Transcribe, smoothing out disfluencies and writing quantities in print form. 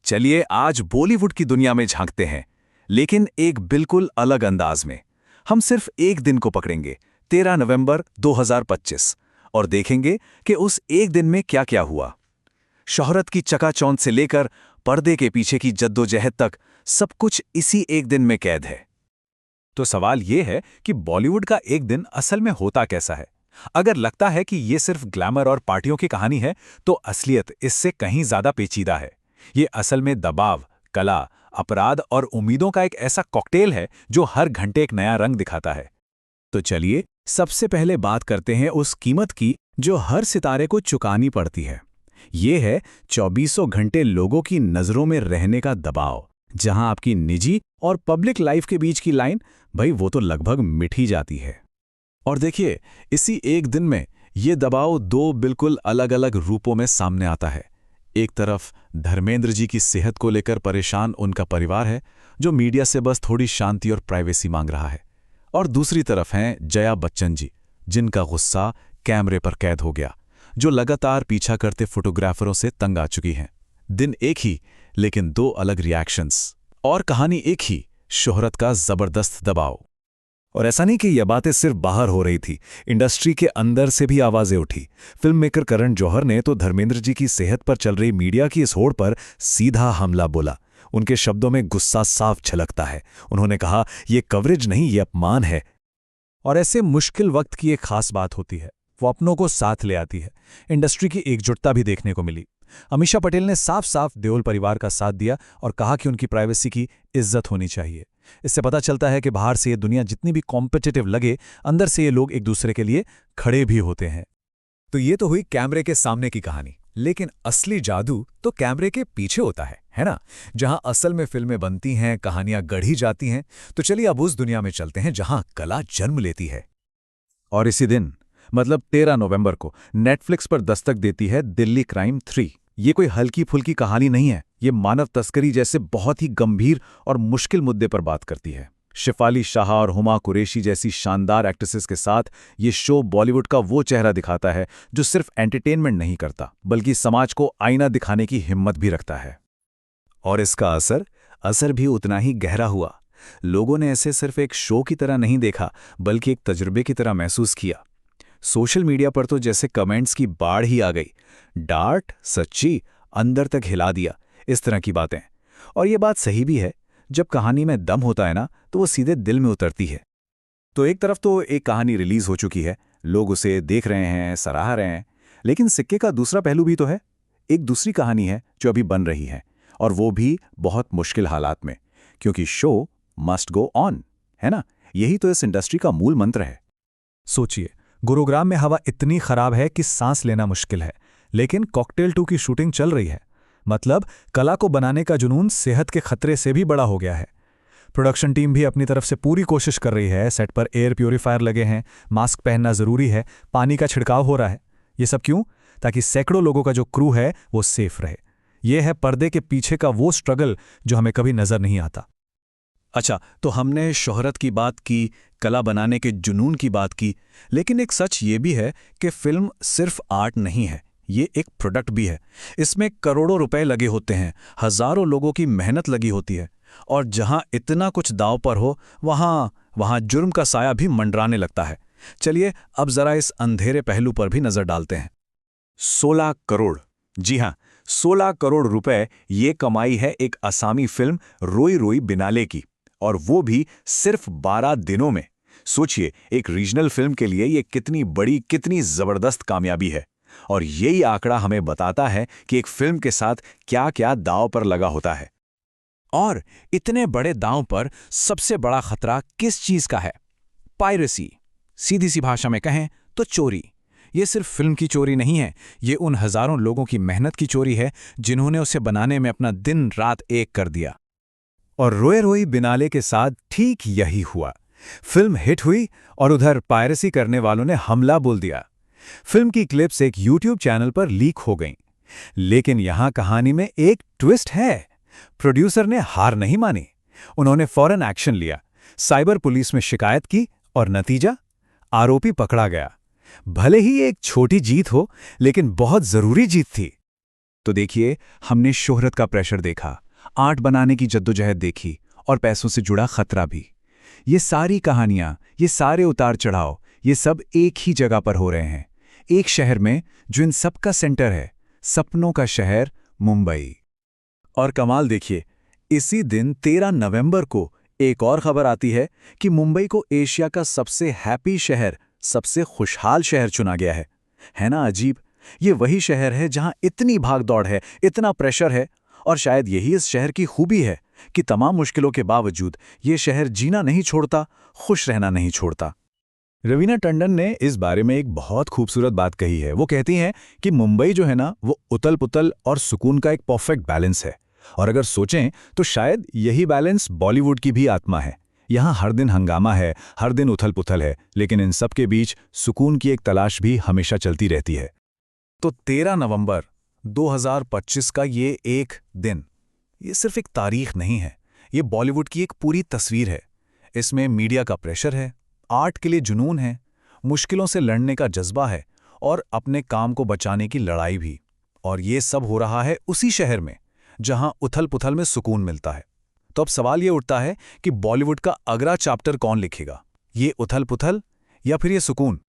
चलिए आज बॉलीवुड की दुनिया में झांकते हैं, लेकिन एक बिल्कुल अलग अंदाज में। हम सिर्फ एक दिन को पकड़ेंगे, 13 नवंबर 2025, और देखेंगे कि उस एक दिन में क्या क्या हुआ। शोहरत की चकाचौंध से लेकर पर्दे के पीछे की जद्दोजहद तक सब कुछ इसी एक दिन में कैद है। तो सवाल यह है कि बॉलीवुड का एक दिन असल में होता कैसा है? अगर लगता है कि यह सिर्फ ग्लैमर और पार्टियों की कहानी है, तो असलियत इससे कहीं ज्यादा पेचीदा है। ये असल में दबाव, कला, अपराध और उम्मीदों का एक ऐसा कॉकटेल है जो हर घंटे एक नया रंग दिखाता है। तो चलिए सबसे पहले बात करते हैं उस कीमत की जो हर सितारे को चुकानी पड़ती है। ये है 2400 घंटे लोगों की नजरों में रहने का दबाव, जहां आपकी निजी और पब्लिक लाइफ के बीच की लाइन, भाई वो तो लगभग मिट ही जाती है। और देखिए, इसी एक दिन में ये दबाव दो बिल्कुल अलग अलग रूपों में सामने आता है। एक तरफ धर्मेंद्र जी की सेहत को लेकर परेशान उनका परिवार है, जो मीडिया से बस थोड़ी शांति और प्राइवेसी मांग रहा है। और दूसरी तरफ हैं जया बच्चन जी, जिनका गुस्सा कैमरे पर कैद हो गया, जो लगातार पीछा करते फोटोग्राफरों से तंग आ चुकी हैं। दिन एक ही, लेकिन दो अलग रिएक्शंस। और कहानी एक ही, शोहरत का जबरदस्त दबाव। और ऐसा नहीं कि यह बातें सिर्फ बाहर हो रही थी, इंडस्ट्री के अंदर से भी आवाजें उठी। फिल्म मेकर करण जौहर ने तो धर्मेंद्र जी की सेहत पर चल रही मीडिया की इस होड़ पर सीधा हमला बोला। उनके शब्दों में गुस्सा साफ झलकता है। उन्होंने कहा, यह कवरेज नहीं, ये अपमान है। और ऐसे मुश्किल वक्त की एक खास बात होती है, वो अपनों को साथ ले आती है। इंडस्ट्री की एकजुटता भी देखने को मिली। अमीषा पटेल ने साफ साफ देओल परिवार का साथ दिया और कहा कि उनकी प्राइवेसी की इज्जत होनी चाहिए। इससे पता चलता है कि बाहर से ये दुनिया जितनी भी कॉम्पिटिटिव लगे, अंदर से ये लोग एक दूसरे के लिए खड़े भी होते हैं। तो ये तो हुई कैमरे के सामने की कहानी, लेकिन असली जादू तो कैमरे के पीछे होता है ना? जहां असल में फिल्में बनती हैं, कहानियां गढ़ी जाती हैं। तो चलिए अब उस दुनिया में चलते हैं जहां कला जन्म लेती है। और इसी दिन, मतलब 13 नवंबर को नेटफ्लिक्स पर दस्तक देती है दिल्ली क्राइम 3। ये कोई हल्की फुल्की कहानी नहीं है, ये मानव तस्करी जैसे बहुत ही गंभीर और मुश्किल मुद्दे पर बात करती है। शिफाली शाह और हुमा कुरैशी जैसी शानदार एक्ट्रेसेस के साथ ये शो बॉलीवुड का वो चेहरा दिखाता है जो सिर्फ एंटरटेनमेंट नहीं करता, बल्कि समाज को आईना दिखाने की हिम्मत भी रखता है। और इसका असर भी उतना ही गहरा हुआ। लोगों ने इसे सिर्फ एक शो की तरह नहीं देखा, बल्कि एक तजुर्बे की तरह महसूस किया। सोशल मीडिया पर तो जैसे कमेंट्स की बाढ़ ही आ गई। डार्ट, सच्ची, अंदर तक हिला दिया, इस तरह की बातें। और ये बात सही भी है, जब कहानी में दम होता है ना, तो वो सीधे दिल में उतरती है। तो एक तरफ तो एक कहानी रिलीज हो चुकी है, लोग उसे देख रहे हैं, सराह रहे हैं, लेकिन सिक्के का दूसरा पहलू भी तो है। एक दूसरी कहानी है जो अभी बन रही है, और वो भी बहुत मुश्किल हालात में, क्योंकि शो मस्ट गो ऑन, है ना? यही तो इस इंडस्ट्री का मूल मंत्र है। सोचिए, गुरुग्राम में हवा इतनी खराब है कि सांस लेना मुश्किल है, लेकिन कॉकटेल 2 की शूटिंग चल रही है। मतलब कला को बनाने का जुनून सेहत के खतरे से भी बड़ा हो गया है। प्रोडक्शन टीम भी अपनी तरफ से पूरी कोशिश कर रही है। सेट पर एयर प्यूरिफायर लगे हैं, मास्क पहनना जरूरी है, पानी का छिड़काव हो रहा है। ये सब क्यों? ताकि सैकड़ों लोगों का जो क्रू है वो सेफ रहे। यह है पर्दे के पीछे का वो स्ट्रगल जो हमें कभी नजर नहीं आता। अच्छा, तो हमने शोहरत की बात की, कला बनाने के जुनून की बात की, लेकिन एक सच ये भी है कि फिल्म सिर्फ आर्ट नहीं है, ये एक प्रोडक्ट भी है। इसमें करोड़ों रुपए लगे होते हैं, हजारों लोगों की मेहनत लगी होती है। और जहां इतना कुछ दांव पर हो, वहां जुर्म का साया भी मंडराने लगता है। चलिए अब जरा इस अंधेरे पहलू पर भी नजर डालते हैं। 16 करोड़, जी हां, 16 करोड़ रुपए ये कमाई है एक असामी फिल्म रोई रोई बिनाले की, और वो भी सिर्फ 12 दिनों में। सोचिए, एक रीजनल फिल्म के लिए ये कितनी बड़ी, कितनी जबरदस्त कामयाबी है। और यही आंकड़ा हमें बताता है कि एक फिल्म के साथ क्या क्या दांव पर लगा होता है। और इतने बड़े दांव पर सबसे बड़ा खतरा किस चीज का है? पायरेसी। सीधी सी भाषा में कहें तो चोरी। ये सिर्फ फिल्म की चोरी नहीं है, ये उन हजारों लोगों की मेहनत की चोरी है जिन्होंने उसे बनाने में अपना दिन रात एक कर दिया। और रोए रोई बिनाले के साथ ठीक यही हुआ। फिल्म हिट हुई और उधर पायरेसी करने वालों ने हमला बोल दिया। फिल्म की क्लिप्स एक यूट्यूब चैनल पर लीक हो गईं। लेकिन यहां कहानी में एक ट्विस्ट है। प्रोड्यूसर ने हार नहीं मानी। उन्होंने फौरन एक्शन लिया, साइबर पुलिस में शिकायत की, और नतीजा, आरोपी पकड़ा गया। भले ही एक छोटी जीत हो, लेकिन बहुत जरूरी जीत थी। तो देखिए, हमने शोहरत का प्रेशर देखा, आर्ट बनाने की जद्दोजहद देखी और पैसों से जुड़ा खतरा भी। ये सारी कहानियां, ये सारे उतार चढ़ाव, ये सब एक ही जगह पर हो रहे हैं, एक शहर में जो इन सब का सेंटर है, सपनों का शहर मुंबई। और कमाल देखिए, इसी दिन 13 नवंबर को एक और खबर आती है कि मुंबई को एशिया का सबसे हैप्पी शहर, सबसे खुशहाल शहर चुना गया है। है ना अजीब? ये वही शहर है जहां इतनी भागदौड़ है, इतना प्रेशर है, और शायद यही इस शहर की खूबी है कि तमाम मुश्किलों के बावजूद ये शहर जीना नहीं छोड़ता, खुश रहना नहीं छोड़ता। रवीना टंडन ने इस बारे में एक बहुत खूबसूरत बात कही है। वो कहती हैं कि मुंबई जो है ना, वो उतल-पुतल और सुकून का एक परफेक्ट बैलेंस है। और अगर सोचें तो शायद यही बैलेंस बॉलीवुड की भी आत्मा है। यहाँ हर दिन हंगामा है, हर दिन उथल-पुथल है, लेकिन इन सब के बीच सुकून की एक तलाश भी हमेशा चलती रहती है। तो 13 नवंबर 2025 का ये एक दिन, ये सिर्फ एक तारीख नहीं है, ये बॉलीवुड की एक पूरी तस्वीर है। इसमें मीडिया का प्रेशर है, आर्ट के लिए जुनून है, मुश्किलों से लड़ने का जज्बा है और अपने काम को बचाने की लड़ाई भी। और ये सब हो रहा है उसी शहर में जहां उथल-पुथल में सुकून मिलता है। तो अब सवाल ये उठता है कि बॉलीवुड का अगला चैप्टर कौन लिखेगा? ये उथल-पुथल या फिर ये सुकून?